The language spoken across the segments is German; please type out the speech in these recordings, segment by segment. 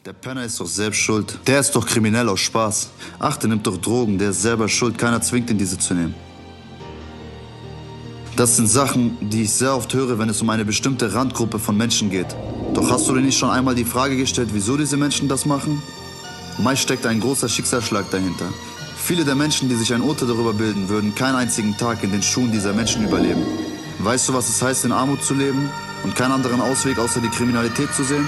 Der Penner ist doch selbst schuld. Der ist doch kriminell aus Spaß. Ach, der nimmt doch Drogen, der ist selber schuld. Keiner zwingt ihn, diese zu nehmen. Das sind Sachen, die ich sehr oft höre, wenn es um eine bestimmte Randgruppe von Menschen geht. Doch hast du dir nicht schon einmal die Frage gestellt, wieso diese Menschen das machen? Meist steckt ein großer Schicksalsschlag dahinter. Viele der Menschen, die sich ein Urteil darüber bilden, würden keinen einzigen Tag in den Schuhen dieser Menschen überleben. Weißt du, was es heißt, in Armut zu leben und keinen anderen Ausweg außer die Kriminalität zu sehen?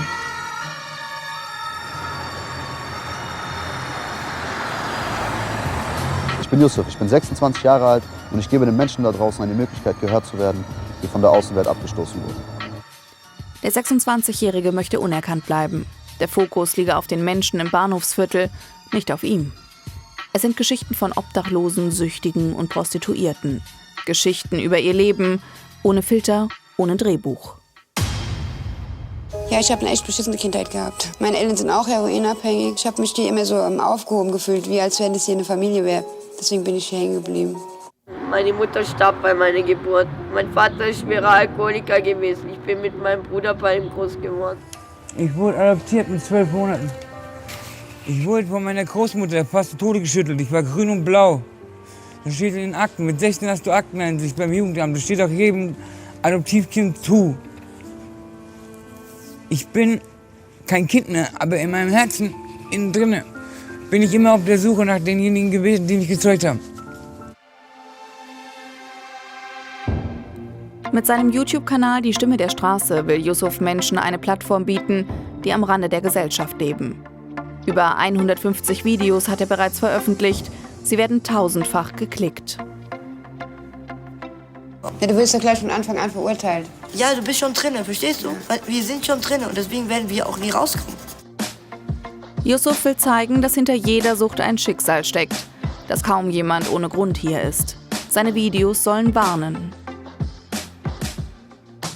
Ich bin Yusuf, ich bin 26 Jahre alt und ich gebe den Menschen da draußen eine Möglichkeit, gehört zu werden, die von der Außenwelt abgestoßen wurde. Der 26-Jährige möchte unerkannt bleiben. Der Fokus liege auf den Menschen im Bahnhofsviertel, nicht auf ihm. Es sind Geschichten von Obdachlosen, Süchtigen und Prostituierten. Geschichten über ihr Leben, ohne Filter, ohne Drehbuch. Ja, ich habe eine echt beschissene Kindheit gehabt. Meine Eltern sind auch heroinabhängig. Ich habe mich hier immer so aufgehoben gefühlt, wie als wenn es hier eine Familie wäre. Deswegen bin ich hier hängen geblieben. Meine Mutter starb bei meiner Geburt. Mein Vater ist schwerer Alkoholiker gewesen. Ich bin mit meinem Bruder bei ihm groß geworden. Ich wurde adoptiert mit 12 Monaten. Ich wurde von meiner Großmutter fast zu Tode geschüttelt. Ich war grün und blau. Das steht in den Akten. Mit 16 hast du Akteneinsicht beim Jugendamt. Das steht auch jedem Adoptivkind zu. Ich bin kein Kind mehr, aber in meinem Herzen, innen drinne, bin ich immer auf der Suche nach denjenigen gewesen, die mich gezeugt haben. Mit seinem YouTube-Kanal Die Stimme der Straße will Yusuf Menschen eine Plattform bieten, die am Rande der Gesellschaft leben. Über 150 Videos hat er bereits veröffentlicht. Sie werden tausendfach geklickt. Ja, du wirst ja gleich von Anfang an verurteilt. Ja, du bist schon drinne, verstehst du? Weil wir sind schon drinne und deswegen werden wir auch nie rauskommen. Yusuf will zeigen, dass hinter jeder Sucht ein Schicksal steckt, dass kaum jemand ohne Grund hier ist. Seine Videos sollen warnen.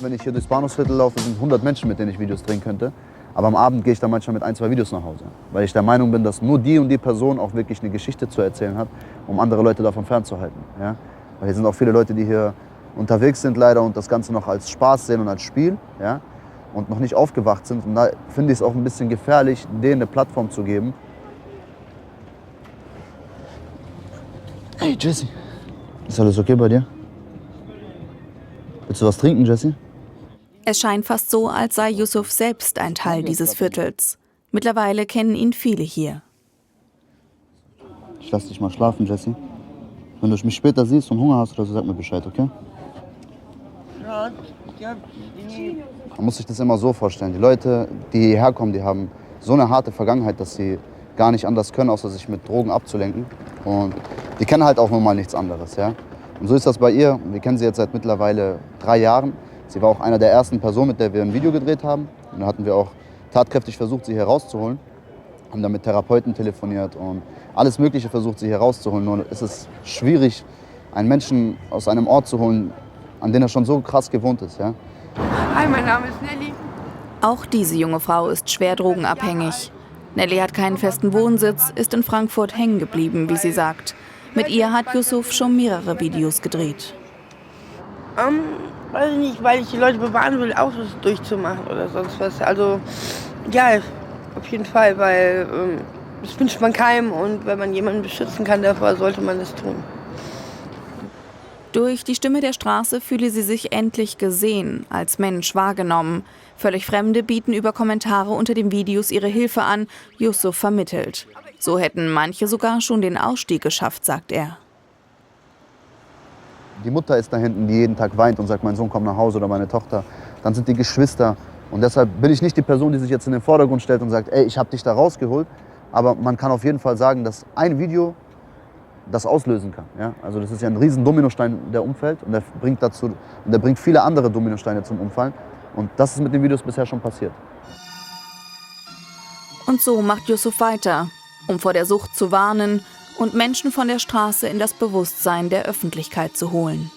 Wenn ich hier durchs Bahnhofsviertel laufe, sind 100 Menschen, mit denen ich Videos drehen könnte. Aber am Abend gehe ich dann manchmal mit 1, 2 Videos nach Hause. Weil ich der Meinung bin, dass nur die und die Person auch wirklich eine Geschichte zu erzählen hat, um andere Leute davon fernzuhalten. Ja? Weil hier sind auch viele Leute, die hier unterwegs sind leider und das Ganze noch als Spaß sehen und als Spiel. Ja? Und noch nicht aufgewacht sind. Und da finde ich es auch ein bisschen gefährlich, denen eine Plattform zu geben. Hey Jesse, ist alles okay bei dir? Willst du was trinken, Jesse? Es scheint fast so, als sei Yusuf selbst ein Teil dieses Viertels. Mittlerweile kennen ihn viele hier. Ich lass dich mal schlafen, Jesse. Wenn du mich später siehst und Hunger hast oder so, sag mir Bescheid, okay? Man muss sich das immer so vorstellen. Die Leute, die hierher kommen, die haben so eine harte Vergangenheit, dass sie gar nicht anders können, außer sich mit Drogen abzulenken. Und die kennen halt auch nun mal nichts anderes, ja? Und so ist das bei ihr. Wir kennen sie jetzt seit mittlerweile 3 Jahren. Sie war auch einer der ersten Personen, mit der wir ein Video gedreht haben. Und da hatten wir auch tatkräftig versucht, sie hier rauszuholen. Haben dann mit Therapeuten telefoniert und alles Mögliche versucht, sie hier rauszuholen. Nur ist es schwierig, einen Menschen aus einem Ort zu holen, an den er schon so krass gewohnt ist. Ja? Hi, mein Name ist Nelly. Auch diese junge Frau ist schwer drogenabhängig. Nelly hat keinen festen Wohnsitz, ist in Frankfurt hängen geblieben, wie sie sagt. Mit ihr hat Yusuf schon mehrere Videos gedreht. Weiß ich nicht, weil ich die Leute bewahren will, auch was durchzumachen oder sonst was. Also, ja, auf jeden Fall, weil das wünscht man keinem und wenn man jemanden beschützen kann davor, sollte man das tun. Durch die Stimme der Straße fühle sie sich endlich gesehen, als Mensch wahrgenommen. Völlig Fremde bieten über Kommentare unter den Videos ihre Hilfe an, Yusuf vermittelt. So hätten manche sogar schon den Ausstieg geschafft, sagt er. Die Mutter ist da hinten, die jeden Tag weint und sagt, mein Sohn kommt nach Hause oder meine Tochter. Dann sind die Geschwister. Und deshalb bin ich nicht die Person, die sich jetzt in den Vordergrund stellt und sagt, ey, ich habe dich da rausgeholt. Aber man kann auf jeden Fall sagen, dass ein Video das auslösen kann. Ja? Also das ist ja ein riesen Dominostein, der umfällt. Und der bringt viele andere Dominosteine zum Umfallen. Und das ist mit den Videos bisher schon passiert. Und so macht Yusuf weiter, um vor der Sucht zu warnen und Menschen von der Straße in das Bewusstsein der Öffentlichkeit zu holen.